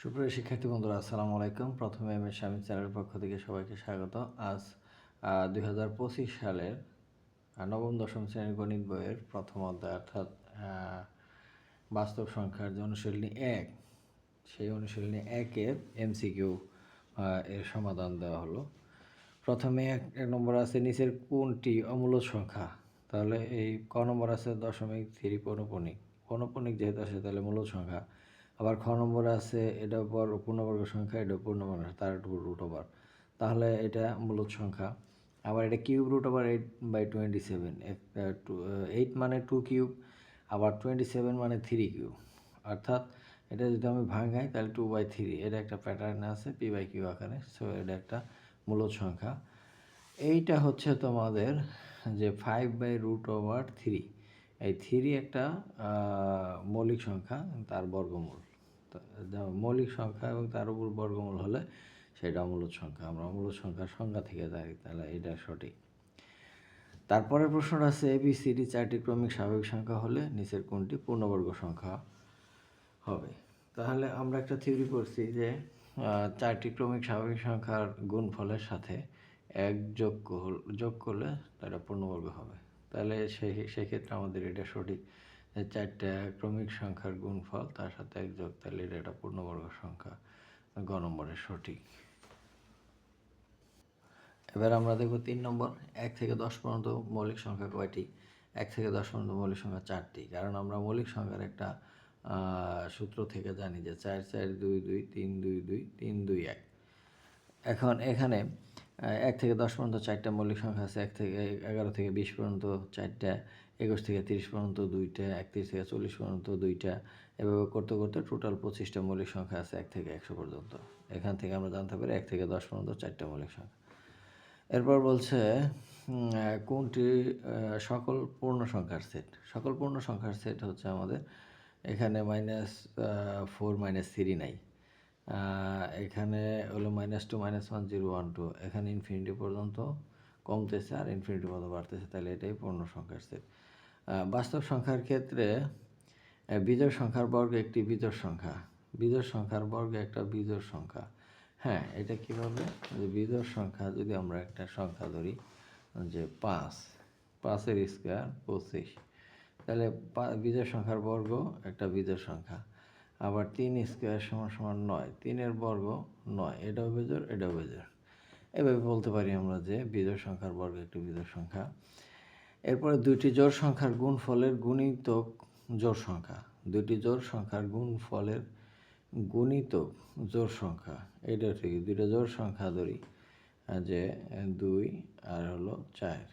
সুপ্রিয় শিক্ষার্থী বন্ধুরা, আসসালামু আলাইকুম। প্রথমে এম এস স্বামী চ্যানেলের পক্ষ থেকে সবাইকে স্বাগত। আজ 2025 সালের নবম দশম শ্রেণীর গণিত বইয়ের প্রথম অধ্যায় অর্থাৎ বাস্তব সংখ্যার যে অনুশীলনী 1, সেই অনুশীলনী 1-এর MCQ এর সমাধান দেওয়া হলো। প্রথমে এক নম্বর আছে নিচের কোনটি অমূলদ সংখ্যা। তাহলে এই ক নম্বর আছে 0.3 পৌনঃপুনিক। পৌনঃপুনিক যেহেতু আসে তাহলে মূলদ সংখ্যা। আবার খ নম্বর আছে এটা পূর্ণবর্গ সংখ্যা, এটা পূর্ণবর্গ, তার রুট ওভার, তাহলে এটা মূলদ সংখ্যা। আবার এটা কিউব রুট ওভার 8/27, 8 মানে 2 কিউব, আবার 27 মানে 3 কিউব। অর্থাৎ এটা যদি আমি ভাঙাই তাহলে 2/3, এটা একটা প্যাটার্ন আছে p/q আকারে। সো এটা একটা মূলদ সংখ্যা। এইটা হচ্ছে তোমাদের যে 5/√3, এই 3 একটা মৌলিক সংখ্যা, তার বর্গমূল। মৌলিক সংখ্যা এবং তার উপর বর্গমূল হলে সেটা অমূলদ সংখ্যা। আমরা অমূলদ সংখ্যার সংজ্ঞা থেকে জানি, তাহলে এটা সঠিক। তারপরের প্রশ্নটা আছে ABCD 4টি ক্রমিক স্বাভাবিক সংখ্যা হলে নিচের কোনটি পূর্ণবর্গ সংখ্যা হবে। তাহলে আমরা একটা থিওরি করছি যে 4টি ক্রমিক স্বাভাবিক সংখ্যার গুণফলের সাথে 1 যোগ করলে তারা পূর্ণবর্গ হবে। তাহলে সেক্ষেত্রে আমাদের এটা সঠিক যে 4টা ক্রমিক সংখ্যার গুণফল তার সাথে 1 যোগ, তাহলে এটা একটা পূর্ণবর্গ সংখ্যা। গ নম্বরের সঠিক। এবার আমরা দেখব 3 নম্বর, 1 থেকে 10 পর্যন্ত মৌলিক সংখ্যা কয়টি। 1 থেকে 10 পর্যন্ত মৌলিক সংখ্যা 4টি, কারণ আমরা মৌলিক সংখ্যার একটা সূত্র থেকে জানি যে 4 4 2 2 3 2 2 3 2 1। এখন এখানে 1 থেকে 10 পর্যন্ত 4টা মৌলিক সংখ্যা আছে। 1 থেকে 11 থেকে 20 পর্যন্ত 4টা, 21 থেকে 30 পর্যন্ত 2টা, 31 থেকে 40 পর্যন্ত 2টা, এভাবে করতে করতে টোটাল 25টা মৌলিক সংখ্যা আছে 1 থেকে 100 পর্যন্ত। এখান থেকে আমরা জানতে পারি 1 থেকে 10 পর্যন্ত 4টা মৌলিক সংখ্যা। এরপর বলছে কোনটি সকল পূর্ণ সংখ্যার সেট। সকল পূর্ণ সংখ্যার সেট হচ্ছে আমাদের এখানে -4 -3 নাই, এখানে হলো -2 -1 0 1 2, এখানে ইনফিনিটি পর্যন্ত কমতেছে আর ইনফিনিটি পর্যন্ত বাড়তেছে, তাহলে এটাই পূর্ণ সংখ্যার সেট। বাস্তব সংখ্যার ক্ষেত্রে বিজোড় সংখ্যার বর্গ একটি বিজোড় সংখ্যা। বিজোড় সংখ্যার বর্গ একটা বিজোড় সংখ্যা। হ্যাঁ, এটা কীভাবে, যে বিজোড় সংখ্যা যদি আমরা একটা সংখ্যা ধরি যে 5, 5-এর স্কোয়ার 25, তাহলে বিজোড় সংখ্যার বর্গ একটা বিজোড় সংখ্যা। আবার 3 স্কোয়ার সমান 9, 3-এর বর্গ 9, এটাও বিজোড় এটাও বিজোড়। এভাবে বলতে পারি আমরা যে বিজোড় সংখ্যার বর্গ একটি বিজোড় সংখ্যা। এরপরে দুইটি জোড় সংখ্যার গুণফলের গুণিতক জোড় সংখ্যা। দুইটি জোড় সংখ্যার গুণফলের গুণিতক জোড় সংখ্যা, এটা ঠিক। দুইটা জোড় সংখ্যা ধরি যে 2 আর হলো 4,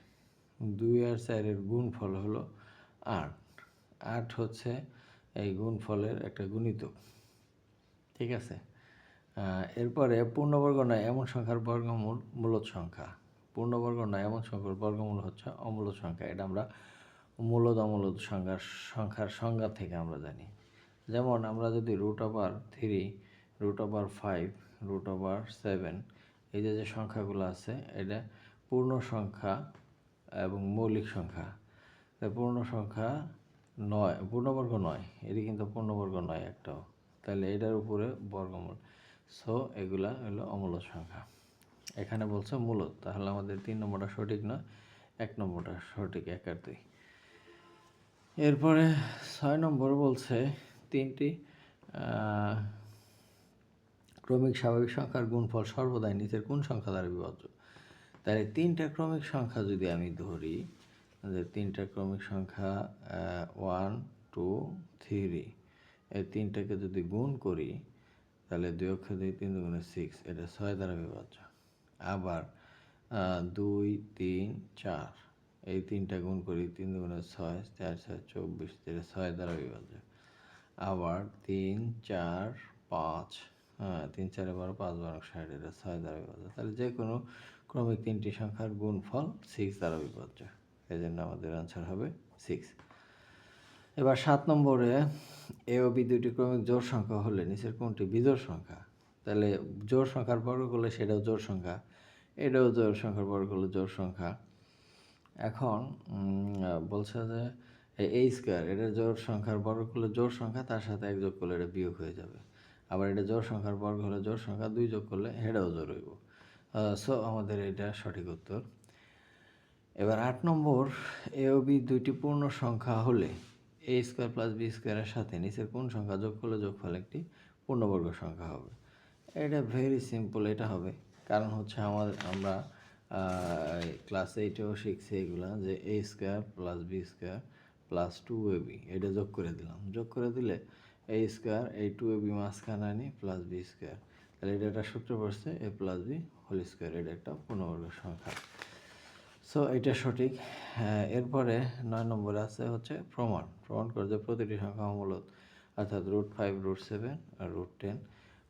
2 আর 4-এর গুণফল হলো 8, 8 হচ্ছে এই গুণফলের একটা গুণিতক, ঠিক আছে। এরপরে পূর্ণবর্গ নয় এমন সংখ্যার বর্গমূল মূলদ সংখ্যা। পূর্ণবর্গ নয় এমন সংখ্যার বর্গমূল হচ্ছে অমূলদ সংখ্যা। এটা আমরা মূলদ অমূলদ সংখ্যার সংজ্ঞা থেকে আমরা জানি। যেমন আমরা যদি √3, √5, √7, এই যে সংখ্যাগুলো আছে, এটা পূর্ণ সংখ্যা এবং মৌলিক সংখ্যা। পূর্ণ সংখ্যা নয়, পূর্ণবর্গ নয়, এটি কিন্তু পূর্ণবর্গ নয় একটাও, তাহলে এটার উপরে বর্গমূল। সো এগুলা হলো অমূলদ সংখ্যা। এখানে বলছে মূলদ, তাহলে আমাদের 3 নম্বরটা সঠিক নয়, 1 নম্বরটা সঠিক, 1 আর 2। এরপরে 6 নম্বর বলছে 3টি ক্রমিক স্বাভাবিক সংখ্যার গুণফল সর্বদাই নিচের কোন সংখ্যা দ্বারা বিভাজ্য। তাহলে 3টা ক্রমিক সংখ্যা যদি আমি ধরি, যে 3টা ক্রমিক সংখ্যা 1 2 3, এই 3টাকে যদি গুণ করি তাহলে 2 অক্ষর 2 3 2 6, এটা 6 দ্বারা বিভাজ্য। আবার 2 3 4, এই 3টা গুণ করি 3 2 6, 4 6 24, এটা 6 দ্বারা বিভাজ্য। আবার 3 4 5, 3 4 12 5 12 60, এটা 6 দ্বারা বিভাজ্য। তাহলে যে কোনো ক্রমিক 3টি সংখ্যার গুণফল 6 দ্বারা বিভাজ্য, এই জন্য আমাদের আনসার হবে 6। এবার 7 নম্বরে এ ও বি দুইটি ক্রমিক জোড় সংখ্যা হলে নিচের কোনটি বিজোড় সংখ্যা। তাহলে জোড় সংখ্যার বর্গ করলে সেটাও জোড় সংখ্যা, এটাও জোড় সংখ্যার বর্গ করলে জোড় সংখ্যা। এখন বলছে যে এই স্কোয়ার, এটা জোড় সংখ্যার বর্গ করলে জোড় সংখ্যা, তার সাথে 1 যোগ করলে এটা বিয়োগ হয়ে যাবে। আবার এটা জোড় সংখ্যার বর্গ হলে জোড় সংখ্যা 2 যোগ করলে এটাও জোড় হইব। সো আমাদের এটা সঠিক উত্তর। এবার 8 নম্বর, এ ও বি দুইটি পূর্ণ সংখ্যা হলে এ স্কোয়ার প্লাস বি স্কোয়ারের সাথে নিচের কোন সংখ্যা যোগ করলে যোগফল একটি পূর্ণবর্গ সংখ্যা হবে? এটা ভেরি সিম্পল, এটা হবে। কারণ হচ্ছে আমরা ক্লাস 8এও শিখছি এগুলা, যে A square plus B square plus 2ab এটা যোগ করে দিলাম। যোগ করে দিলে এ স্কোয়ার এই 2ab মাঝখানে আনি প্লাস বি স্কোয়ার, তাহলে এটা একটা সূত্র পড়ছে এ প্লাস বি হোল স্কোয়ার, এটা একটা পূর্ণবর্গ সংখ্যা। সো এটা সঠিক। এরপরে 9 নম্বরে আছে হচ্ছে প্রমাণ করে যে প্রতিটি সংখ্যা অমূলত, অর্থাৎ √5 √7 আর √10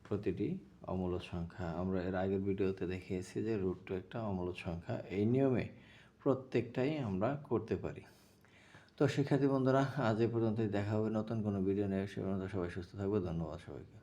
প্রতিটি অমূলত সংখ্যা। আমরা এর আগের ভিডিওতে দেখিয়েছি যে √2 একটা অমূলত সংখ্যা। এই নিয়মে প্রত্যেকটাই আমরা করতে পারি। তো শিক্ষার্থী বন্ধুরা, আজ এই পর্যন্তই। দেখা হবে নতুন কোনো ভিডিও নিয়ে। সে পর্যন্ত সবাই সুস্থ থাকবে। ধন্যবাদ সবাইকে।